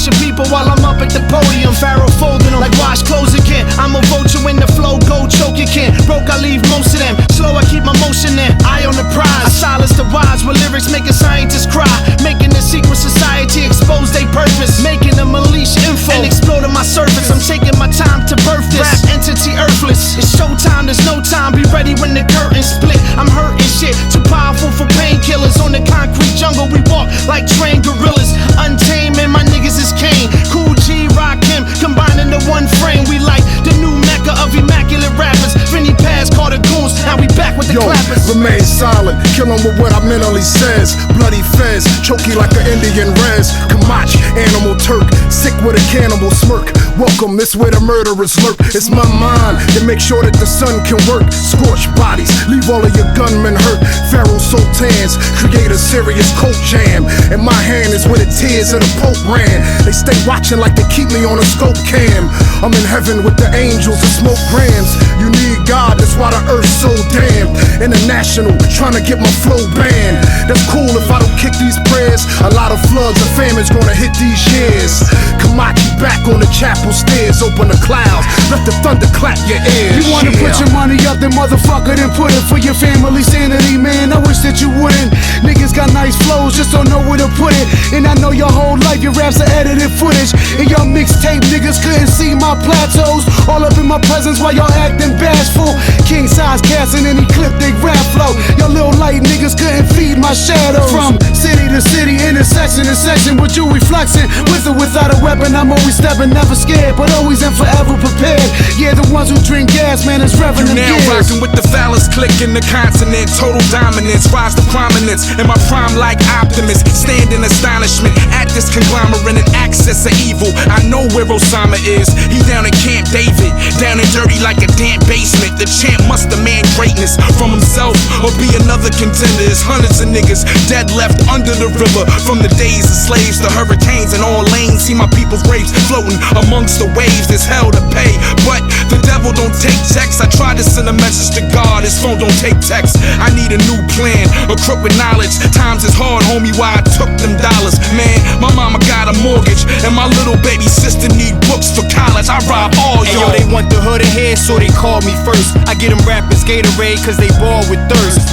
bunch of people while I'm up at the podium. Pharaoh folding them like wash clothes again. I'm a vulture when the flow go choke you can. Broke, I leave most of them. Slow, I keep my motion in. Eye on the prize. I silence the wise with lyrics making scientists cry. Making the secret society expose their purpose. Making them unleash info and exploding my surface. I'm taking my time to birth this rap entity earthless. It's showtime, there's no time. Be ready when the curtains split. I'm hurting shit, too powerful for painkillers. On the concrete jungle we walk like trained gorillas. Untamed and my niggas is Kane. Cool G, Rock him, combining the one frame. We like the new mecca of immaculate rappers. Vinny Paz, Carter Goons, now we back with the clappers. Remain silent, kill him with what I mentally says. Bloody fez, choky like an Indian res. Kamach, animal Turk, sick with a cannibal smirk. Welcome, this where the murderers lurk. It's my mind to make sure that the sun can work. Scorched bodies, leave all of your gunmen hurt. Pharaoh sultans, create a serious coat jam. And my hand is where the tears of the Pope ran. They stay watching like they keep me on a scope cam. I'm in heaven with the angels and smoke grams. You need God, that's why the earth's so damn. International, trying to get my flow banned. That's cool if I don't kick these prayers. A lot of floods and famines gonna hit these years. Kamachi back on the chapel stairs. Open the clouds, let the thunder clap your ears. You wanna put your money up, then motherfucker, then put it for your family sanity, man. I wish that you wouldn't. Niggas got nice flows, just don't know where to put it. And I know your whole life your raps are edited footage. And your mixtape niggas couldn't see my plateaus. All up in my presence while y'all acting bashful. King size cats and then he clipped they rap flow. Your little light niggas couldn't feed my shadows. From city to city, intersection to section, with you reflexing. With or without a weapon, I'm always stepping, never scared, but always and forever prepared. Yeah, the ones who drink gas, man, it's revving them now gears. rocking with the phallus click in the continent. Total dominance, rise to prominence. In my prime like Optimus, stand in astonishment at this conglomerate and access of evil. I know where Osama is. He down in Camp David, down and dirty like a damn basement. The champ must demand greatness from himself or be another contender. There's hundreds of niggas dead left under the river. From the days of slaves to hurricanes and all lanes. See my people's graves floating amongst the waves. There's hell to pay, but the devil don't take checks. I tried to send a message to God, his phone don't take text. I need a new plan, a crook with knowledge. Times is hard, homie, why I took them dollars. Man, my mama got a mortgage, and my little baby sister need books for college. I rob all y'all. They want the hood ahead, so they call me first. I get them rappers Gatorade, cause they ball with thirst.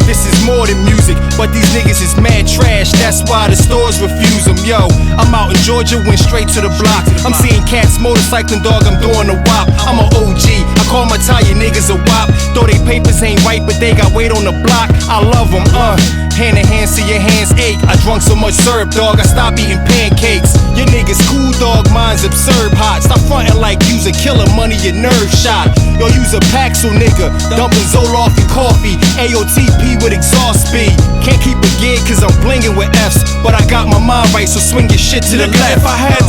This is more than music, but these niggas is mad trash. That's why the stores refuse them. Yo, I'm out in Georgia, went straight to the block. I'm seeing cats motorcycling, dog, I'm doing a wop. I'm a OG, I call my Italian niggas a wop. Though they papers ain't right, but they got weight on the block. I love them, hand in hand, see your hands ache. I drunk so much syrup, dog, I stopped eating pancakes. Your niggas cool, dog, mine's absurd hot. Stop frontin' like you's a killer, money your nerve shot. Yo, you's a Paxil nigga, dumping Zoloft and coffee. AOTP with exhaust speed. Can't keep a gig cause I'm blingin' with F's, but I got my mind right, so swing your shit to the left. If I had